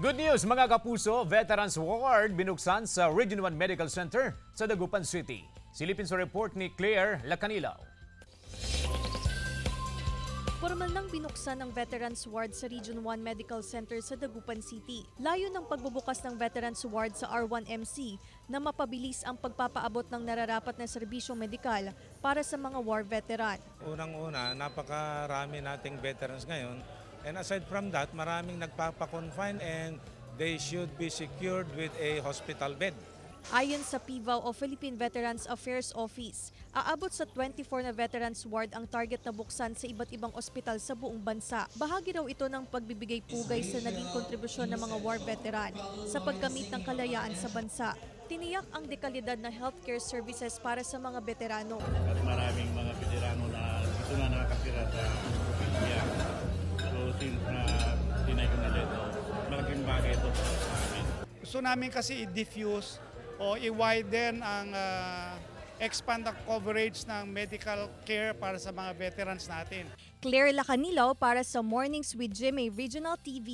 Good news mga kapuso, Veterans Ward binuksan sa Region 1 Medical Center sa Dagupan City. Silipin sa report ni Claire Lacanilaw. Formal nang binuksan ng Veterans Ward sa Region 1 Medical Center sa Dagupan City. Layo ng pagbubukas ng Veterans Ward sa R1MC na mapabilis ang pagpapaabot ng nararapat na serbisyong medikal para sa mga war veteran. Unang-una, napakarami nating veterans ngayon. And aside from that, maraming nagpapakonfine and they should be secured with a hospital bed. Ayon sa PVAO o Philippine Veterans Affairs Office, aabot sa 24 na Veterans Ward ang target na buksan sa iba't ibang ospital sa buong bansa. Bahagi raw ito ng pagbibigay pugay sa naging kontribusyon ng mga war veteran sa pagkamit ng kalayaan sa bansa. Tiniyak ang dekalidad na healthcare services para sa mga veterano. At maraming mga veterano na dito na nakatira sa probinsya. So since na tinay ko nila ito, malaking bagay ito sa amin. Gusto namin kasi i-diffuse o i-widen ang expand ang coverage ng medical care para sa mga veterans natin. Claire Lacanilaw para sa Mornings with Jimmy Regional TV.